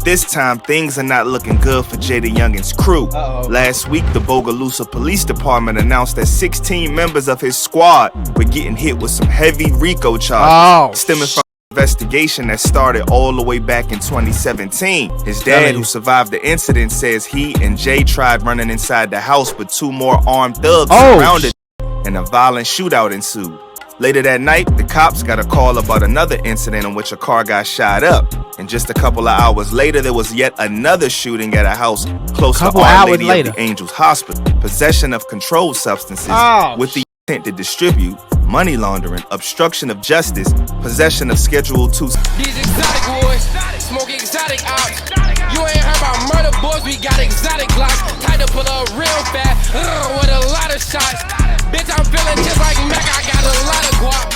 this time things are not looking good for JAYDAYOUNGAN's crew. Last week, the Bogalusa Police Department announced that 16 members of his squad were getting hit with some heavy RICO charges stemming from an investigation that started all the way back in 2017. His dad, who survived the incident, says he and Jay tried running inside the house, but two more armed thugs surrounded and a violent shootout ensued. Later that night, the cops got a call about another incident in which a car got shot up. And just a couple of hours later, there was yet another shooting at a house close to Our Lady of the Angels Hospital. Possession of controlled substances with the intent to distribute, money laundering, obstruction of justice, possession of Schedule 2. These exotic boys, smoke exotic ops. You ain't heard about murder boys, we got exotic glocks. Tied to pull up real fast, with a lot of shots. Bitch, I'm feeling just like Mac, I got a lot of guap.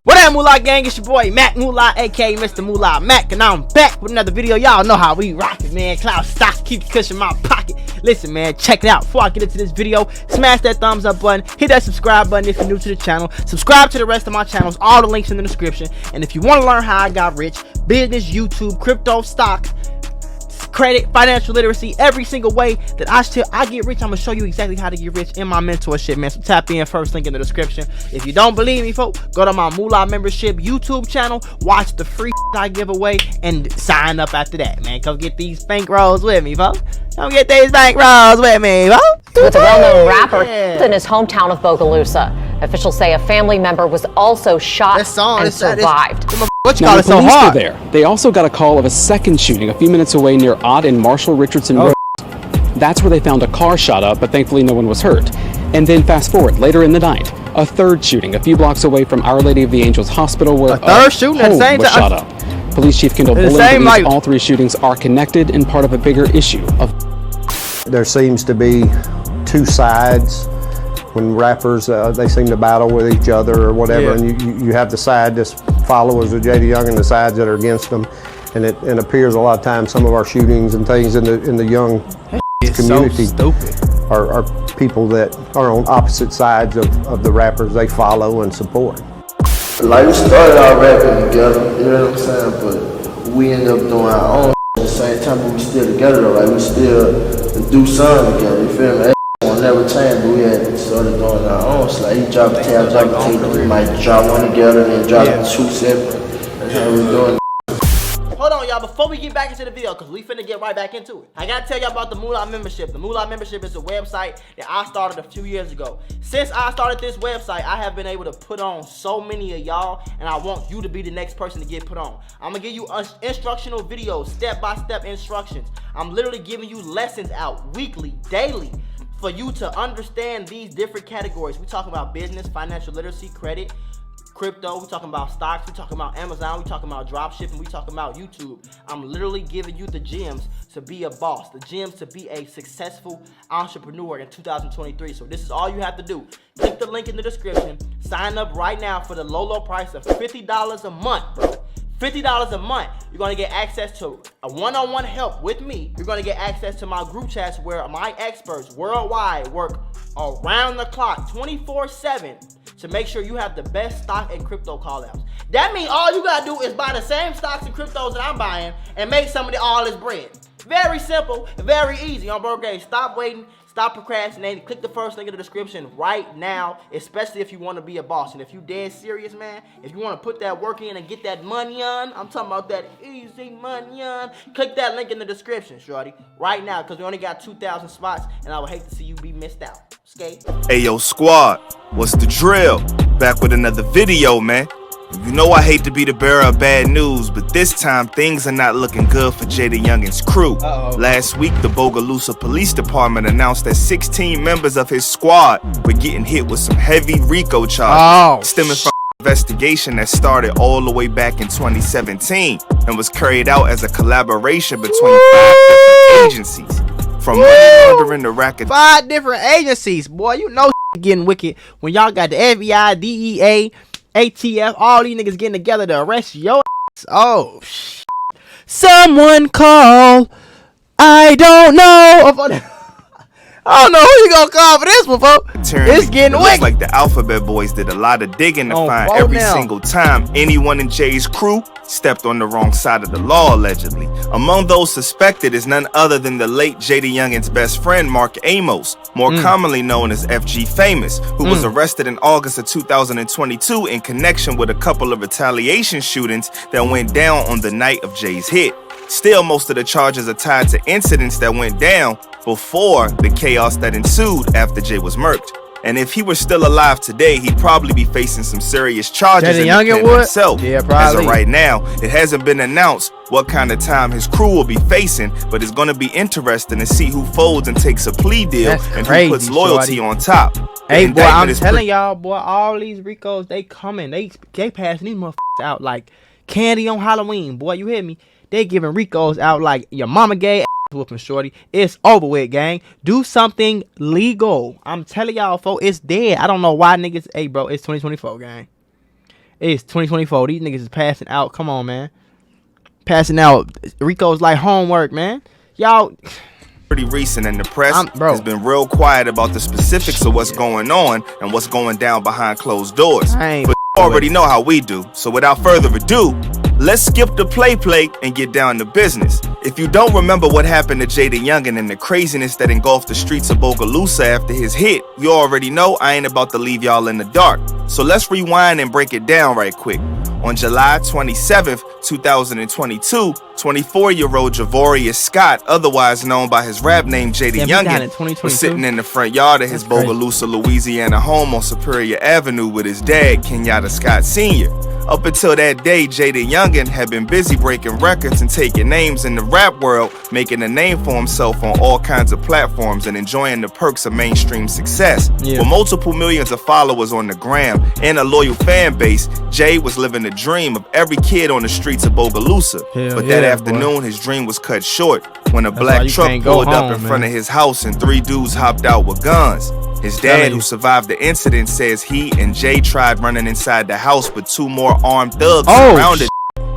What up, Mula gang? It's your boy Mac Mula, aka Mr. Mula Mac, and I'm back with another video. Y'all know how we rock it, man. Cloud stocks keep the cushion in my pocket. Listen, man, check it out. Before I get into this video, smash that thumbs up button, hit that subscribe button if you're new to the channel, subscribe to the rest of my channels, all the links in the description. And if you want to learn how I got rich, business, YouTube, crypto, stocks, credit, financial literacy, every single way that I get rich, I'm gonna show you exactly how to get rich in my mentorship, man. So tap in, first link in the description. If you don't believe me, folks, go to my Mula membership YouTube channel, watch the free I give away, and sign up after that, man. Come get these bank rolls with me, folks. Come get these bank rolls with me, folks. With a well-known rapper in his hometown of Bogalusa. Officials say a family member was also shot and survived. What you now, call the it so police hard? were there. They also got a call of a second shooting a few minutes away near Ott and Marshall Richardson Road. That's where they found a car shot up, but thankfully no one was hurt. And then fast forward, later in the night, a third shooting a few blocks away from Our Lady of the Angels Hospital where a third shooting at the same was time? shot up. Police Chief Kendall Bullen believes all three shootings are connected and part of a bigger issue of... There seems to be two sides. When rappers, they seem to battle with each other or whatever, and you have the side that's followers of JAYDAYOUNGAN and the sides that are against them, and it appears a lot of times some of our shootings and things in the young community are people that are on opposite sides of the rappers they follow and support. Like we started our rapping together, you know what I'm saying, but we ended up doing our own at the same time, but we still together though, like we still do something together, you feel me? Won't never change, but we had started doing our own. So like he dropped a tape, I dropped a tape, we might drop one together and then drop two separate. That's how we doing. Hold on, y'all, before we get back into the video, because we finna get right back into it, I gotta tell y'all about the Mula membership. The Mula membership is a website that I started a few years ago. Since I started this website, I have been able to put on so many of y'all, and I want you to be the next person to get put on. I'm gonna give you instructional videos, step-by-step instructions. I'm literally giving you lessons out weekly, daily, for you to understand these different categories. We're talking about business, financial literacy, credit, crypto, we're talking about stocks, we're talking about Amazon, we're talking about drop shipping, we're talking about YouTube. I'm literally giving you the gems to be a boss, the gems to be a successful entrepreneur in 2023. So this is all you have to do. Click the link in the description, sign up right now for the low price of $50 a month, bro. $50 a month. You're gonna get access to a one-on-one help with me. You're gonna get access to my group chats where my experts worldwide work around the clock, 24/7, to make sure you have the best stock and crypto call-outs. That means all you gotta do is buy the same stocks and cryptos that I'm buying and make some of all this bread. Very simple, very easy. On bro, okay, stop waiting. Stop procrastinating. Click the first link in the description right now, especially if you want to be a boss. And if you dead serious, man, if you want to put that work in and get that money on, I'm talking about that easy money on, click that link in the description, shorty, right now, because we only got 2,000 spots, and I would hate to see you be missed out. Okay? Hey, yo, squad, what's the drill? Back with another video, man. You know I hate to be the bearer of bad news, but this time things are not looking good for JAYDAYOUNGAN's crew. Last week, the Bogalusa Police Department announced that 16 members of his squad were getting hit with some heavy RICO charges stemming from an investigation that started all the way back in 2017 and was carried out as a collaboration between 5 different agencies. From money laundering to racket. 5 different agencies, boy. You know getting wicked when y'all got the FBI, DEA, ATF, all these niggas getting together to arrest your ass. Oh, someone call. I don't know. I don't know who you gonna call for this one, folks. It's getting wicked. Looks like the Alphabet Boys did a lot of digging to find every single time anyone in Jay's crew stepped on the wrong side of the law, allegedly. Among those suspected is none other than the late JAYDAYOUNGAN's best friend, Mark Amos, more commonly known as FG Famous, who was arrested in August of 2022 in connection with a couple of retaliation shootings that went down on the night of Jay's hit. Still, most of the charges are tied to incidents that went down before the chaos that ensued after Jay was murked. And if he were still alive today, he'd probably be facing some serious charges in himself. Yeah, probably. As of right now, it hasn't been announced what kind of time his crew will be facing, but it's going to be interesting to see who folds and takes a plea deal and who puts loyalty on top. Hey, boy, I'm telling y'all, boy, all these Ricos, they coming. They passing these motherfuckers out like candy on Halloween, boy. You hear me? They giving Ricos out like your mama gay ass whooping, shorty. It's over with, gang. Do something legal. I'm telling y'all, folks, it's dead. I don't know why niggas. Hey, bro, it's 2024, gang. It's 2024. These niggas is passing out. Come on, man. Passing out. Ricos like homework, man. Y'all. Pretty recent, and the press has been real quiet about the specifics of what's going on and what's going down behind closed doors. But you already know how we do. So without further ado, let's skip the play and get down to business. If you don't remember what happened to JAYDAYOUNGAN and the craziness that engulfed the streets of Bogalusa after his hit, you already know I ain't about to leave y'all in the dark. So let's rewind and break it down right quick. On July 27th, 2022, 24-year-old Javorius Scott, otherwise known by his rap name JAYDAYOUNGAN, was sitting in the front yard of his Bogalusa, Louisiana home on Superior Avenue with his dad, Kenyatta Scott Sr. Up until that day, JAYDAYOUNGAN had been busy breaking records and taking names in the rap world, making a name for himself on all kinds of platforms and enjoying the perks of mainstream success. With multiple millions of followers on the gram and a loyal fan base, Jay was living the dream of every kid on the streets of Bogalusa. But that afternoon, his dream was cut short when a black truck pulled up in front of his house and 3 dudes hopped out with guns. His dad, who survived the incident, says he and Jay tried running inside the house, but 2 more armed thugs surrounded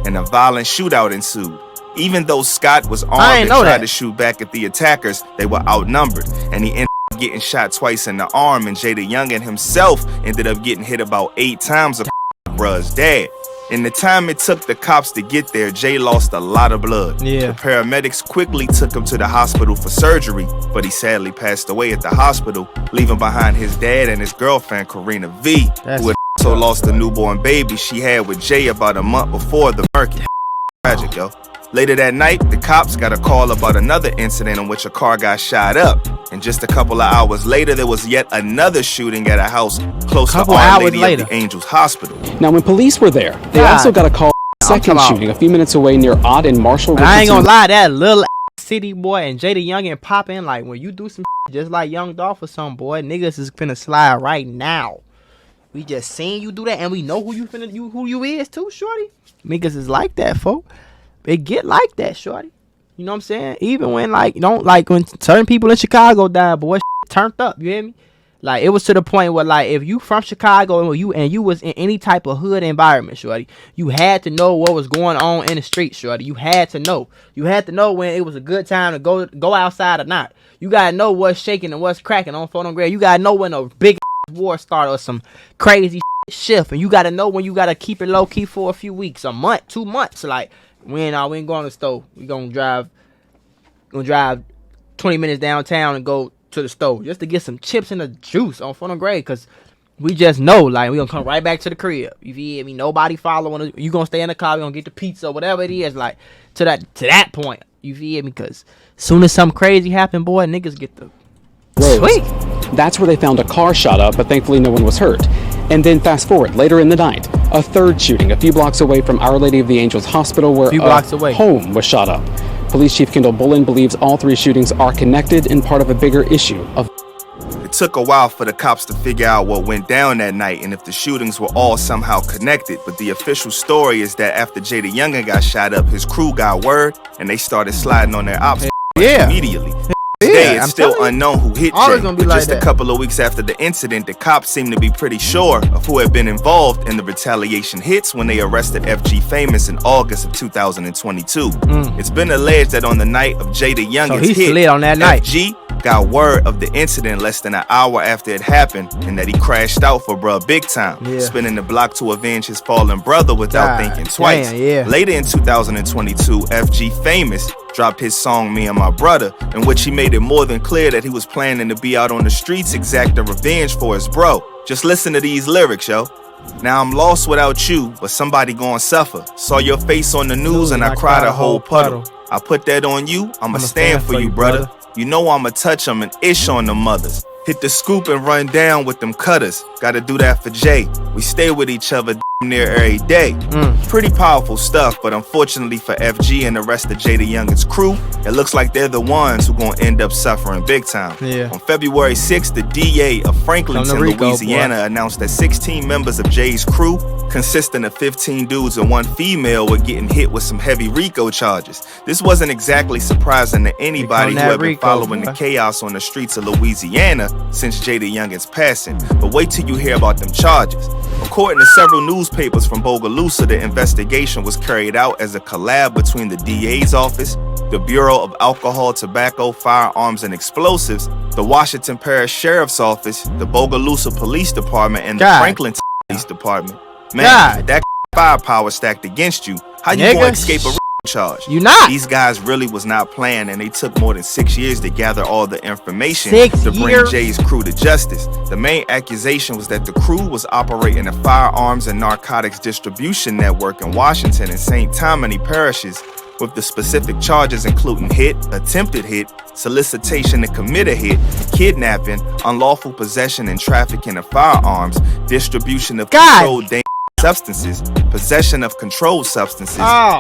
and a violent shootout ensued. Even though Scott was armed and tried to shoot back at the attackers, they were outnumbered, and he ended up getting shot twice in the arm, and JAYDAYOUNGAN himself ended up getting hit about 8 times of bruh's dad. In the time it took the cops to get there, Jay lost a lot of blood. The paramedics quickly took him to the hospital for surgery, but he sadly passed away at the hospital, leaving behind his dad and his girlfriend, Karina V, who had also lost the newborn baby she had with Jay about a month before the murky. Tragic, yo. Later that night, the cops got a call about another incident in which a car got shot up. And just a couple of hours later, there was yet another shooting at a house close to Our Lady of the Angels Hospital. Now, when police were there, they also got a call for a second shooting a few minutes away near Ott and Marshall. I ain't gonna lie, that little city boy and JAYDAYOUNGAN pop in like when you do some just like Young Dolph or something, boy, niggas is finna slide right now. We just seen you do that, and we know who you is too, shorty. Niggas is like that, folk. It get like that, shorty. You know what I'm saying? Even when when certain people in Chicago died, boy, turned up. You hear me? Like, it was to the point where, like, if you from Chicago and you was in any type of hood environment, shorty, you had to know what was going on in the streets, shorty. You had to know. You had to know when it was a good time to go outside or not. You gotta know what's shaking and what's cracking on Photo Grade. You gotta know when a big war started or some crazy shift, and you gotta know when you gotta keep it low key for a few weeks, a month, 2 months. Like, we ain't going to the store. We gonna drive 20 minutes downtown and go to the store just to get some chips and a juice on Photo Grade, because we just know, like, we gonna come right back to the crib. You feel me? Nobody following us. You gonna stay in the car, we gonna get the pizza, whatever it is, like, to that point. You feel me? Because soon as something crazy happen, boy, niggas get the sweet. That's where they found a car shot up, but thankfully no one was hurt. And then fast forward, later in the night, a third shooting a few blocks away from Our Lady of the Angels Hospital, where a home was shot up. Police Chief Kendall Bullen believes all 3 shootings are connected and part of a bigger issue of... It took a while for the cops to figure out what went down that night and if the shootings were all somehow connected, but the official story is that after JAYDAYOUNGAN got shot up, his crew got word and they started sliding on their ops immediately. Today, it's still unknown who hit Jay, but just a couple of weeks after the incident, the cops seem to be pretty sure of who had been involved in the retaliation hits when they arrested FG Famous in August of 2022. It's been alleged that on the night of JAYDAYOUNGAN's hit, FG got word of the incident less than an hour after it happened, and that he crashed out for bruh big time, spinning the block to avenge his fallen brother without thinking twice. Later in 2022, FG Famous dropped his song Me and My Brother, in which he made it more than clear that he was planning to be out on the streets exacting revenge for his bro. Just listen to these lyrics, yo. Now I'm lost without you, but somebody gon' suffer. Saw your face on the news and I cried a whole puddle. I put that on you, I'ma stand for you, brother. You know I'ma touch them and ish on the mothers. Hit the scoop and run down with them cutters. Gotta do that for Jay. We stay with each other near every day. Pretty powerful stuff, but unfortunately for FG and the rest of JAYDAYOUNGAN's crew, it looks like they're the ones who gonna end up suffering big time. On February 6th, the DA of Franklinton, Louisiana announced that 16 members of Jay's crew, consisting of 15 dudes and 1 female, were getting hit with some heavy RICO charges. This wasn't exactly surprising to anybody who had been following the chaos on the streets of Louisiana since JAYDAYOUNGAN's passing, but wait till you hear about them charges. According to several newspapers from Bogalusa, the investigation was carried out as a collab between the DA's office, the Bureau of Alcohol, Tobacco, Firearms, and Explosives, the Washington Parish Sheriff's Office, the Bogalusa Police Department, and the Franklin Police Department. Man, that firepower stacked against you. How you gonna escape a charge? You not. These guys really was not playing, and they took more than 6 years to gather all the information to bring Jay's crew to justice. The main accusation was that the crew was operating a firearms and narcotics distribution network in Washington and St. Tammany parishes, with the specific charges including hit, attempted hit, solicitation to commit a hit, kidnapping, unlawful possession and trafficking of firearms, distribution of controlled dangerous substances, possession of controlled substances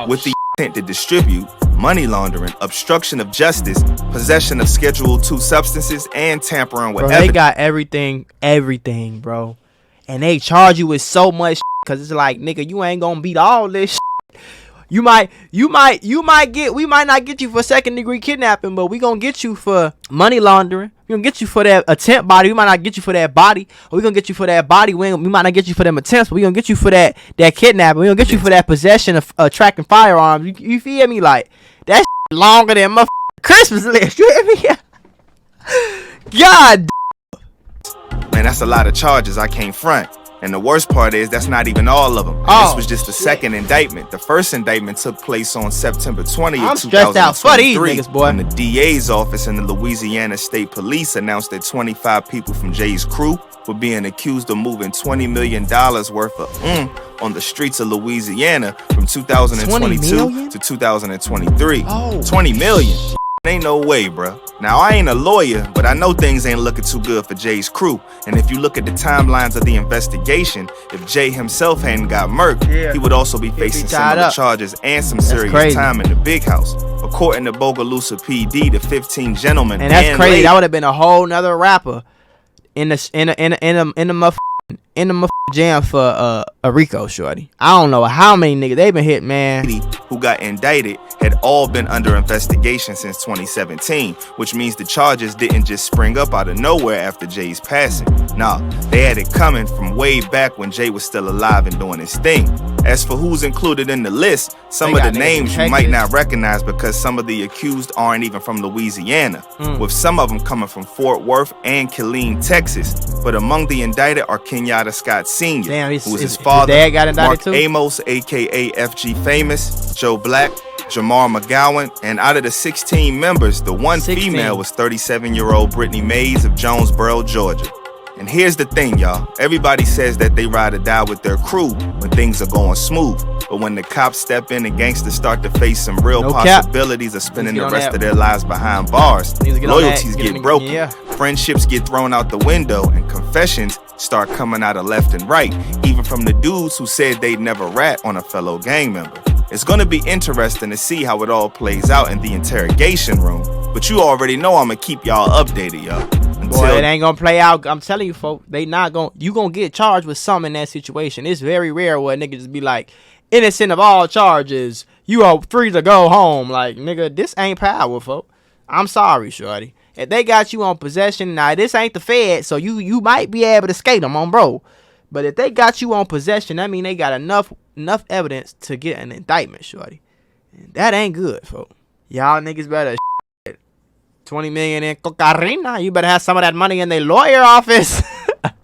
with the intent to distribute, money laundering, obstruction of justice, possession of Schedule II substances, and tampering with evidence. They got everything, bro. And they charge you with so much because it's like, nigga, you ain't gonna beat all this shit. We might not get you for 2nd-degree kidnapping, but we gonna get you for money laundering. We gonna get you for that attempt body. We might not get you for that body. Or we gonna get you for that body. We might not get you for them attempts, but we gonna get you for that kidnapping. We gonna get you for that possession of tracking firearms. You feel me? Like, that's longer than my Christmas list. You hear me? God. Man, that's a lot of charges. I can't front. And the worst part is that's not even all of them. This was just the second indictment. The first indictment took place on September 20th, I'm stressed out for these niggas, boy. When the DA's office and the Louisiana State Police announced that 25 people from Jay's crew were being accused of moving $20 million worth of on the streets of Louisiana from 2022 to 2023. 20 million. Ain't no way, bruh. Now, I ain't a lawyer, but I know things ain't looking too good for Jay's crew. And if you look at the timelines of the investigation, if Jay himself hadn't got murked, he would also be facing similar charges and some serious time in the big house. According to Bogalusa PD, the 15 gentlemen and that's crazy. That would have been a whole nother rapper in the jam for a RICO shorty. I don't know how many niggas they been hit, man. Who got indicted had all been under investigation since 2017, which means the charges didn't just spring up out of nowhere after Jay's passing. Nah, they had it coming from way back when Jay was still alive and doing his thing. As for who's included in the list, some of the names you might not recognize because some of the accused aren't even from Louisiana, with some of them coming from Fort Worth and Killeen, Texas. But among the indicted are Kenyatta Scott Sr., who was his father, dad got indicted Mark too? Amos, aka FG Famous, Joe Black, Jamar McGowan, and out of the 16 members, the one female was 37-year-old Brittany Mays of Jonesboro, Georgia. And here's the thing, y'all. Everybody says that they ride or die with their crew when things are going smooth. But when the cops step in and gangsters start to face some real possibilities of spending the rest of their lives behind bars, loyalties get broken, friendships get thrown out the window, and confessions start coming out of left and right, even from the dudes who said they'd never rat on a fellow gang member. It's gonna be interesting to see how it all plays out in the interrogation room, but you already know I'ma keep y'all updated, y'all. Boy, it ain't gonna play out. I'm telling you, folks, you gonna get charged with something in that situation. It's very rare where a nigga just be like, innocent of all charges, you are free to go home. Like, nigga, this ain't power, folks. I'm sorry, shorty. If they got you on possession, now this ain't the Fed, so you might be able to skate them on, bro. But if they got you on possession, that mean they got enough evidence to get an indictment, shorty. And that ain't good, folks. Y'all niggas better 20 million in cocaína. You better have some of that money in their lawyer office.